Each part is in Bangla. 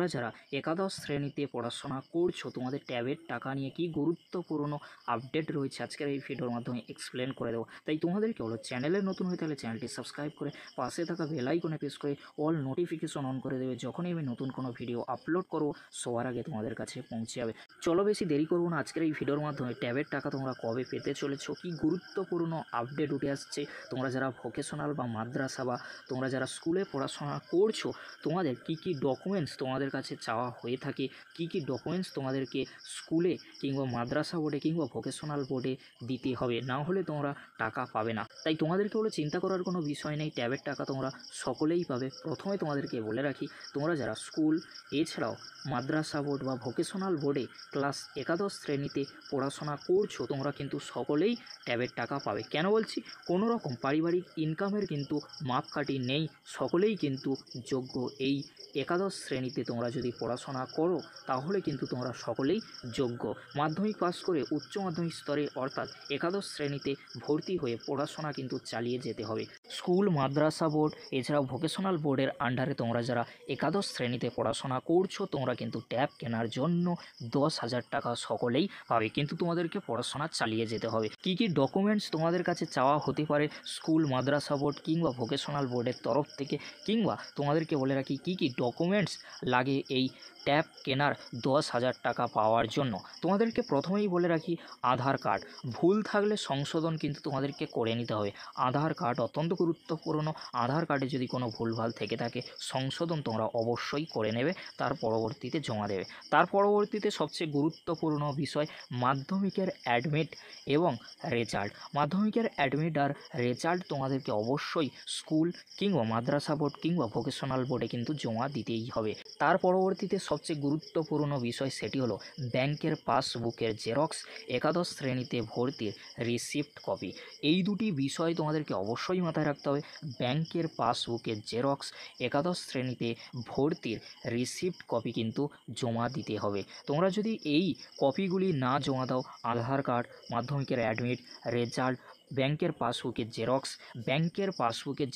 তোমরা যারা একাদশ শ্রেণীতে পড়াশোনা করছো তোমাদের ট্যাবের টাকা নিয়ে কি গুরুত্বপূর্ণ আপডেট রয়েছে আজকের এই ভিডিওর মাধ্যমে এক্সপ্লেন করে দেবো। তাই তোমাদেরকে হলো চ্যানেলে নতুন হয়ে তাহলে চ্যানেলটি সাবস্ক্রাইব করে পাশে থাকা বেল আইকনে প্রেস করে অল নোটিফিকেশন অন করে দেবে। যখনই আমি নতুন কোনো ভিডিও আপলোড করবো সবার আগে তোমাদের কাছে পৌঁছে যাবে। চলো বেশি দেরি করবো না, আজকের এই ভিডিওর মাধ্যমে ট্যাবের টাকা তোমরা কবে পেতে চলেছো, কি গুরুত্বপূর্ণ আপডেট উঠে আসছে। তোমরা যারা ভোকেশনাল বা মাদ্রাসা বা তোমরা যারা স্কুলে পড়াশোনা করছো তোমাদের কি কি ডকুমেন্টস তোমাদের কাছে চাওয়া হয়ে থাকে, কি কি ডকুমেন্টস তোমাদেরকে স্কুলে কিংবা মাদ্রাসা বোর্ডে কিংবা ভোকেশনাল বোর্ডে দিতে হবে, না হলে তোমরা টাকা পাবে না। তাই তোমাদেরকে হলো চিন্তা করার কোনো বিষয় নেই, ট্যাবের টাকা তোমরা সকলেই পাবে। প্রথমে তোমাদেরকে বলে রাখি, তোমরা যারা স্কুল এছাড়াও মাদ্রাসা বোর্ড বা ভোকেশনাল বোর্ডে ক্লাস একাদশ শ্রেণীতে পড়াশোনা করছো তোমরা কিন্তু সকলেই ট্যাবের টাকা পাবে। কেন বলছি, কোনো রকম পারিবারিক ইনকামের কিন্তু মাপকাঠি নেই, সকলেই কিন্তু যোগ্য। এই একাদশ শ্রেণীতে তোমরা যদি পড়াশোনা করো তাহলে কিন্তু তোমরা সকলেই যোগ্য। মাধ্যমিক পাস করে উচ্চ মাধ্যমিক স্তরে অর্থাৎ একাদশ শ্রেণীতে ভর্তি হয়ে পড়াশোনা কিন্তু চালিয়ে যেতে হবে। স্কুল মাদ্রাসা বোর্ড এছাড়াও ভোকেশনাল বোর্ডের আন্ডারে তোমরা যারা একাদশ শ্রেণীতে পড়াশোনা করছো তোমরা কিন্তু ট্যাব কেনার জন্য 10,000 টাকা সকলেই পাবে, কিন্তু তোমাদেরকে পড়াশোনা চালিয়ে যেতে হবে। কি কি ডকুমেন্টস তোমাদের কাছে চাওয়া হতে পারে স্কুল মাদ্রাসা বোর্ড কিংবা ভোকেশনাল বোর্ডের তরফ থেকে, কিংবা তোমাদেরকে বলে রাখি কি কি ডকুমেন্টস লাগে এই ট্যাব কেনার 10,000 টাকা পাওয়ার জন্য। তোমাদেরকে প্রথমেই বলে রাখি, আধার কার্ড ভুল থাকলে সংশোধন কিন্তু তোমাদেরকে করে নিতে হবে। আধার কার্ড অত্যন্ত গুরুত্বপূর্ণ। আধার কার্ডে যদি কোনো ভুলভাল থেকে থাকে সংশোধন তোমরা অবশ্যই করে নেবে, তার পরবর্তীতে জমা দেবে। তার পরবর্তীতে সবচেয়ে গুরুত্বপূর্ণ বিষয় মাধ্যমিকের অ্যাডমিট এবং রেজাল্ট। মাধ্যমিকের অ্যাডমিট আর রেজাল্ট তোমাদেরকে অবশ্যই স্কুল কিংবা মাদ্রাসা বোর্ড কিংবা ভোকেশনাল বোর্ডে কিন্তু জমা দিতেই হবে। তার পরবর্তীতে সবচেয়ে গুরুত্বপূর্ণ বিষয় সেটি হলো ব্যাংকের পাসবুকের জেরক্স, একাদশ শ্রেণীতে ভর্তির রিসিপ্ট কপি। এই দুটি বিষয় তোমাদেরকে অবশ্যই মাথায় রাখতে হবে। ব্যাংকের পাসবুকের জেরক্স, একাদশ শ্রেণীতে ভর্তির রিসিপ্ট কপি কিন্তু জমা দিতে হবে। তোমরা যদি এই কপিগুলি না জমা দাও, আধার কার্ড, মাধ্যমিকের অ্যাডমিট, রেজাল্ট, ব্যাংকের পাসবুকের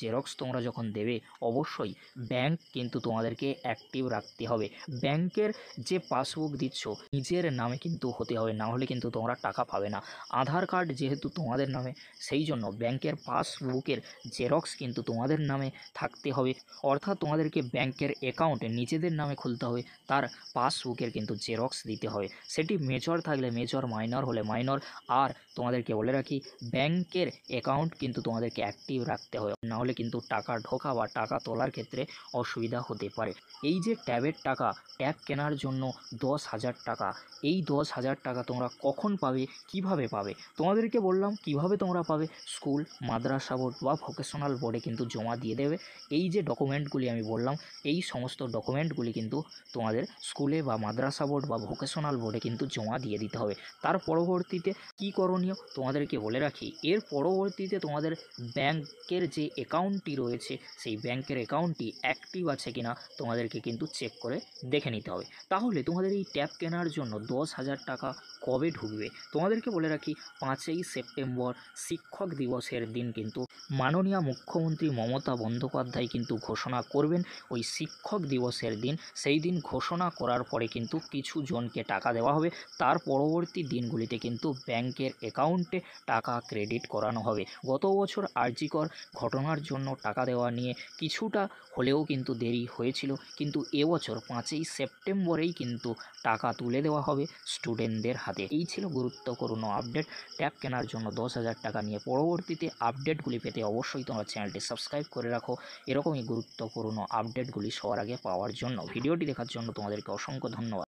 জেরক্স তোমরা যখন দেবে অবশ্যই ব্যাংক কিন্তু তোমাদেরকে অ্যাক্টিভ রাখতে হবে। ব্যাংকের যে পাসবুক দিচ্ছ নিজের নামে কিন্তু হতে হবে, না হলে কিন্তু তোমরা টাকা পাবে না। আধার কার্ড যেহেতু তোমাদের নামে সেই জন্য ব্যাংকের পাসবুকের জেরক্স কিন্তু তোমাদের নামে থাকতে হবে, অর্থাৎ তোমাদেরকে ব্যাংকের অ্যাকাউন্ট নিজেদের নামে খুলতে হবে, তার পাসবুকের কিন্তু জেরক্স দিতে হবে। সেটি মেজর থাকলে মেজর, মাইনর হলে মাইনর। আর তোমাদেরকে বলে রাখি, ব্যাংকের অ্যাকাউন্ট কিন্তু তোমাদেরকে অ্যাক্টিভ রাখতে হবে, না হলে কিন্তু টাকা ঢোকা বা টাকা তোলার ক্ষেত্রে অসুবিধা হতে পারে। এই যে ট্যাবের টাকা, ট্যাব কেনার জন্য 10,000 টাকা, এই 10,000 টাকা তোমরা কখন পাবে, কিভাবে পাবে? তোমাদেরকে বললাম কিভাবে তোমরা পাবে। স্কুল মাদ্রাসা বোর্ড বা ভোকেশনাল বোর্ডে কিন্তু জমা দিয়ে দেবে। এই যে ডকুমেন্টগুলি আমি বললাম এই সমস্ত ডকুমেন্টগুলি কিন্তু তোমাদের স্কুলে বা মাদ্রাসা বোর্ড বা ভোকেশনাল বোর্ডে কিন্তু জমা দিয়ে দিতে হবে। তার পরবর্তীতে কি করণীয় তোমাদেরকে বলে রাখি, এর পরবর্তীতে তোমাদের ব্যাংকের যে অ্যাকাউন্টটি রয়েছে সেই ব্যাংকের অ্যাকাউন্টটি অ্যাক্টিভ আছে কিনা তোমাদেরকে কিন্তু চেক করে দেখে নিতে হবে। তাহলে তোমাদের এই ট্যাব কেনার জন্য 10,000 টাকা কবে ঢুকবে তোমাদেরকে বলে রাখি, 5ই সেপ্টেম্বর শিক্ষক দিবসের দিন কিন্তু মাননীয় মুখ্যমন্ত্রী মমতা বন্দ্যোপাধ্যায় কিন্তু ঘোষণা করবেন ওই শিক্ষক দিবসের দিন। সেই দিন ঘোষণা করার পরে কিন্তু কিছু জনকে টাকা দেওয়া হবে, তার পরবর্তী দিনগুলিতে কিন্তু ব্যাংকের অ্যাকাউন্টে টাকা ক্রেডিট করানো হবে। গত বছর আরজিকর ঘটনার জন্য টাকা দেওয়া নিয়ে কিছুটা হলেও কিন্তু দেরি হয়েছিল, কিন্তু এবছর 5ই সেপ্টেম্বরেই কিন্তু টাকা তুলে দেওয়া হবে স্টুডেন্টদের হাতে। এই ছিল গুরুত্বপূর্ণ আপডেট ট্যাব কেনার জন্য 10,000 টাকা নিয়ে। পরবর্তীতে আপডেটগুলি পেতে অবশ্যই তোমরা চ্যানেলটি সাবস্ক্রাইব করে রাখো, এরকমই গুরুত্বপূর্ণ আপডেটগুলি সবার আগে পাওয়ার জন্য। ভিডিওটি দেখার জন্য তোমাদেরকে অসংখ্য ধন্যবাদ।